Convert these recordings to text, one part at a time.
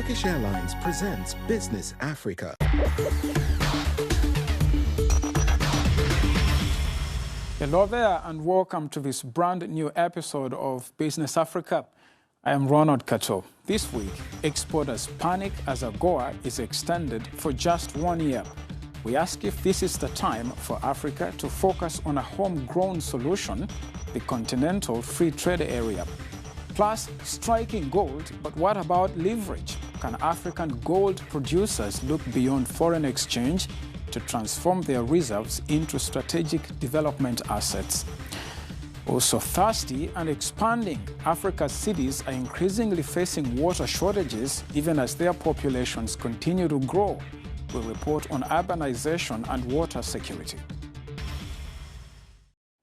Turkish Airlines presents Business Africa. Hello there and welcome to this brand new episode of Business Africa. I am Ronald Kato. This week, exporters panic as AGOA is extended for just 1 year. We ask if this is the time for Africa to focus on a homegrown solution, the Continental Free Trade Area. Plus, striking gold, but what about leverage? Can African gold producers look beyond foreign exchange to transform their reserves into strategic development assets? Also thirsty and expanding, Africa's cities are increasingly facing water shortages even as their populations continue to grow. We report on urbanization and water security.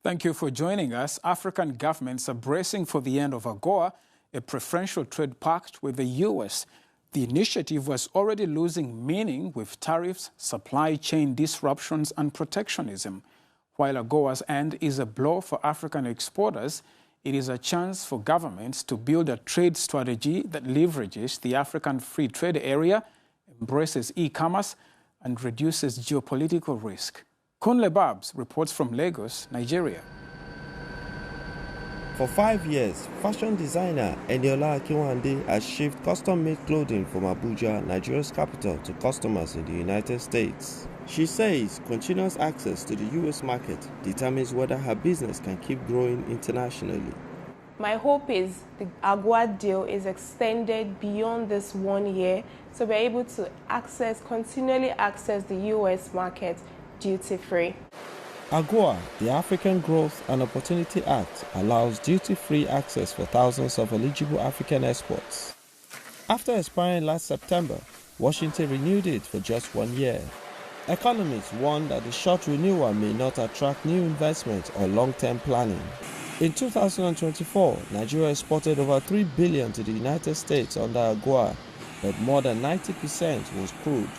Thank you for joining us. African governments are bracing for the end of AGOA, a preferential trade pact with the U.S. The initiative was already losing meaning with tariffs, supply chain disruptions, and protectionism. While AGOA's end is a blow for African exporters, it is a chance for governments to build a trade strategy that leverages the African Free Trade Area, embraces e-commerce, and reduces geopolitical risk. Kunle Babs reports from Lagos, Nigeria. For 5 years, fashion designer Eniola Akinwande has shipped custom-made clothing from Abuja, Nigeria's capital, to customers in the United States. She says continuous access to the U.S. market determines whether her business can keep growing internationally. My hope is the AGOA deal is extended beyond this 1 year, so we're able to continually access the U.S. market duty-free. AGOA, the African Growth and Opportunity Act, allows duty-free access for thousands of eligible African exports. After expiring last September, Washington renewed it for just 1 year. Economists warn that the short renewal may not attract new investment or long-term planning. In 2024, Nigeria exported over $3 billion to the United States under AGOA, but more than 90% was crude.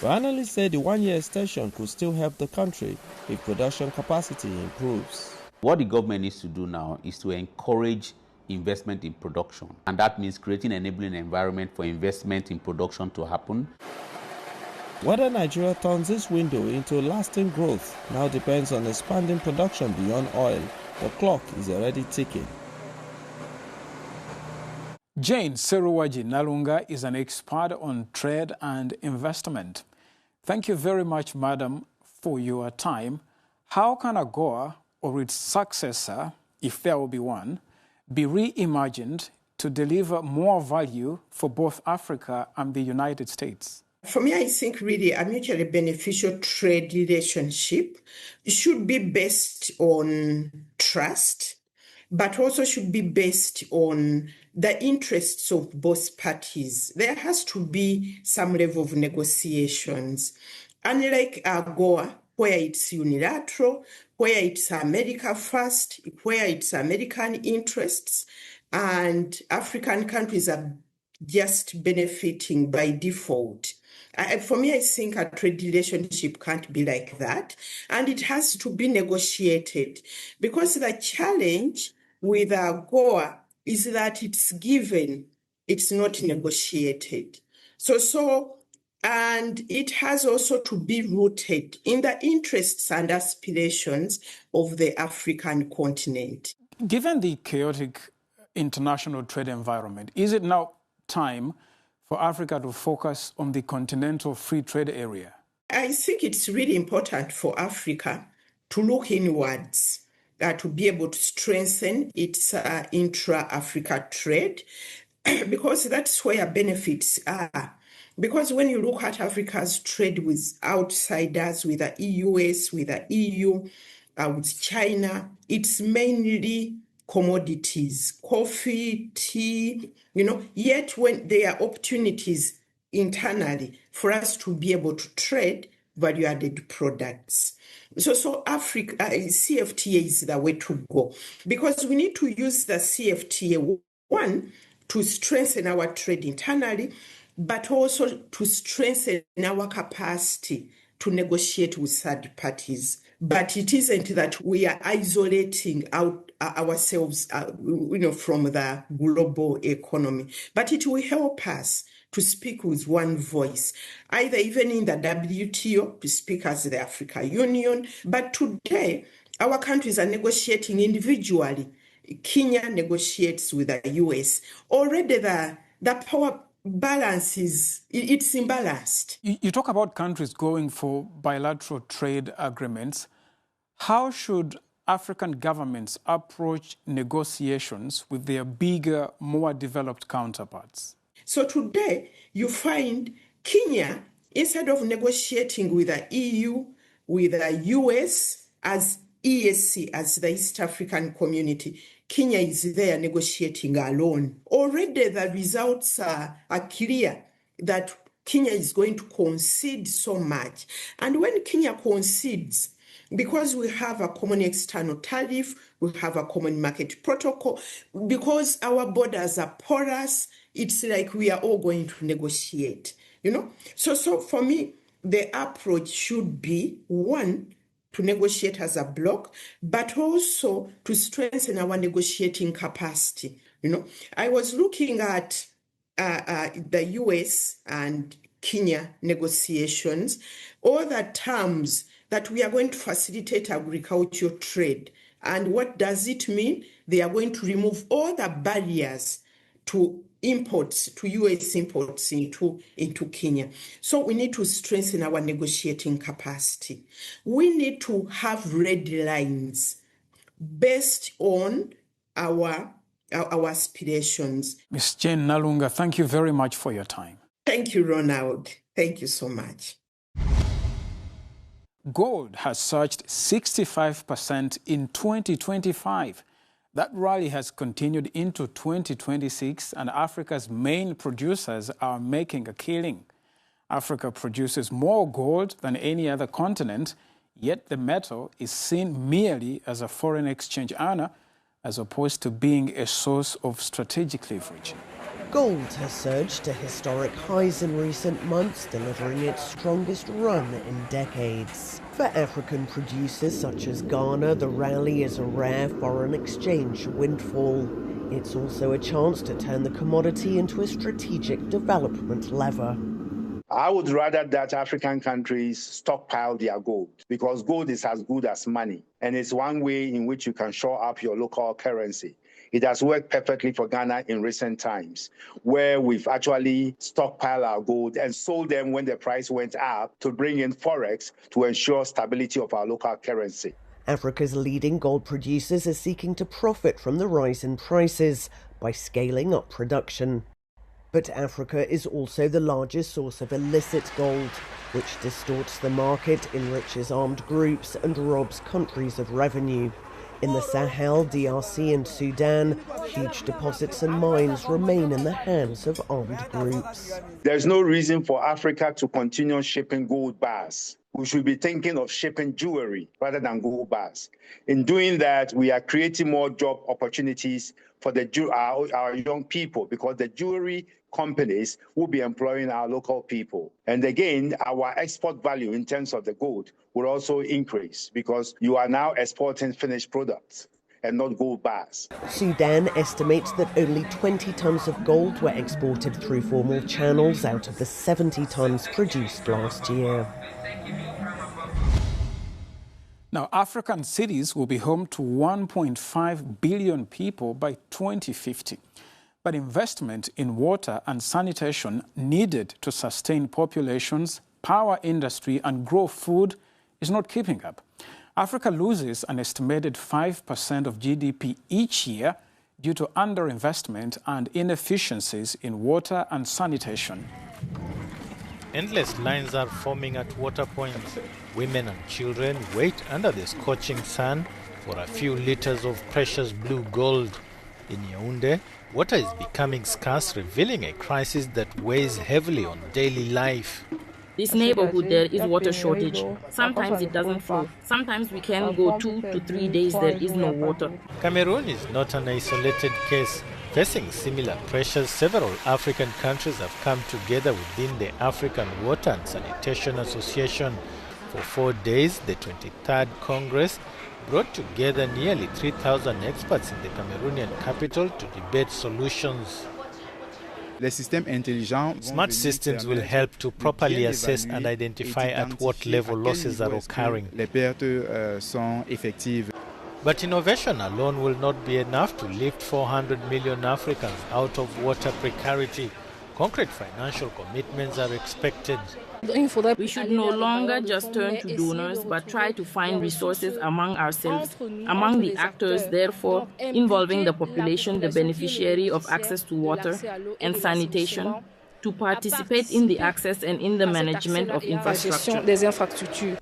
But analysts say the 1 year extension could still help the country if production capacity improves. What the government needs to do now is to encourage investment in production. And that means creating an enabling environment for investment in production to happen. Whether Nigeria turns this window into lasting growth now depends on expanding production beyond oil. The clock is already ticking. Jane Seruwaji Nalunga is an expert on trade and investment. Thank you very much, madam, for your time. How can AGOA or its successor, if there will be one, be reimagined to deliver more value for both Africa and the United States? For me, I think really a mutually beneficial trade relationship should be based on trust, but also should be based on the interests of both parties. There has to be some level of negotiations. Unlike AGOA, where it's unilateral, where it's America first, where it's American interests, and African countries are just benefiting by default. For me, I think a trade relationship can't be like that, and it has to be negotiated, because the challenge with AGOA is that it's given, it's not negotiated. And it has also to be rooted in the interests and aspirations of the African continent. Given the chaotic international trade environment, is it now time for Africa to focus on the Continental Free Trade Area? I think it's really important for Africa to look inwards, to be able to strengthen its intra-Africa trade, because that's where benefits are. Because when you look at Africa's trade with outsiders, with the US, with the EU, with China, it's mainly commodities, coffee, tea, yet when there are opportunities internally for us to be able to trade value-added products. So Africa, CFTA is the way to go, because we need to use the CFTA, one, to strengthen our trade internally, but also to strengthen our capacity to negotiate with third parties. But it isn't that we are isolating out ourselves, from the global economy. But it will help us to speak with one voice, either even in the WTO, to speak as the African Union. But today, our countries are negotiating individually. Kenya negotiates with the US. Already the power balance it's imbalanced. You talk about countries going for bilateral trade agreements. How should African governments approach negotiations with their bigger, more developed counterparts? So today, you find Kenya, instead of negotiating with the EU, with the US as EAC, as the East African Community, Kenya is there negotiating alone. Already the results are clear that Kenya is going to concede so much. And when Kenya concedes, because we have a common external tariff, we have a common market protocol, because our borders are porous, it's like we are all going to negotiate, So for me, the approach should be, one, to negotiate as a bloc, but also to strengthen our negotiating capacity. I was looking at the US and Kenya negotiations, all the terms that we are going to facilitate agricultural trade. And what does it mean? They are going to remove all the barriers to imports, to US imports into Kenya. So we need to strengthen our negotiating capacity. We need to have red lines based on our aspirations. Ms. Jane Nalunga, thank you very much for your time. Thank you, Ronald. Thank you so much. Gold has surged 65% in 2025. That rally has continued into 2026, and Africa's main producers are making a killing. Africa produces more gold than any other continent, yet the metal is seen merely as a foreign exchange earner, as opposed to being a source of strategic leverage. Gold has surged to historic highs in recent months, delivering its strongest run in decades. For African producers such as Ghana, the rally is a rare foreign exchange windfall. It's also a chance to turn the commodity into a strategic development lever. I would rather that African countries stockpile their gold, because gold is as good as money, and it's one way in which you can shore up your local currency. It has worked perfectly for Ghana in recent times, where we've actually stockpiled our gold and sold them when the price went up to bring in forex to ensure stability of our local currency. Africa's leading gold producers are seeking to profit from the rise in prices by scaling up production. But Africa is also the largest source of illicit gold, which distorts the market, enriches armed groups and robs countries of revenue. In the Sahel, DRC and Sudan, huge deposits and mines remain in the hands of armed groups. There's no reason for Africa to continue shipping gold bars. We should be thinking of shipping jewelry rather than gold bars. In doing that, we are creating more job opportunities for our young people, because the jewelry companies will be employing our local people. And again, our export value in terms of the gold will also increase, because you are now exporting finished products and not gold bars. Sudan estimates that only 20 tons of gold were exported through formal channels out of the 70 tons produced last year. Now, African cities will be home to 1.5 billion people by 2050. But investment in water and sanitation needed to sustain populations, power industry, and grow food is not keeping up. Africa loses an estimated 5% of GDP each year due to underinvestment and inefficiencies in water and sanitation. Endless lines are forming at water points. Women and children wait under the scorching sun for a few liters of precious blue gold. In Yaoundé, water is becoming scarce, revealing a crisis that weighs heavily on daily life. This neighborhood, there is water shortage. Sometimes it doesn't flow. Sometimes we can go 2 to 3 days there is no water. Cameroon is not an isolated case. Facing similar pressures, several African countries have come together within the African Water and Sanitation Association. For 4 days, the 23rd Congress brought together nearly 3,000 experts in the Cameroonian capital to debate solutions. Smart systems will help to properly assess and identify at what level losses are occurring. But innovation alone will not be enough to lift 400 million Africans out of water precarity. Concrete financial commitments are expected. We should no longer just turn to donors, but try to find resources among ourselves, among the actors, therefore, involving the population, the beneficiary of access to water and sanitation, to participate in the access and in the management of infrastructure.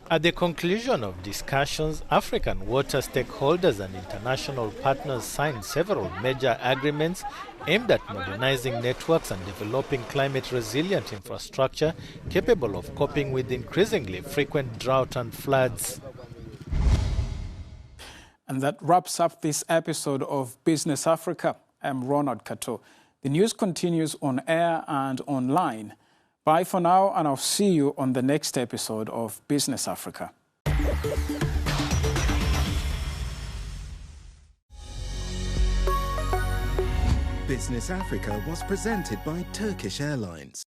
At the conclusion of discussions, African water stakeholders and international partners signed several major agreements aimed at modernizing networks and developing climate-resilient infrastructure capable of coping with increasingly frequent drought and floods. And that wraps up this episode of Business Africa. I'm Ronald Kato. The news continues on air and online. Bye for now, and I'll see you on the next episode of Business Africa. Business Africa was presented by Turkish Airlines.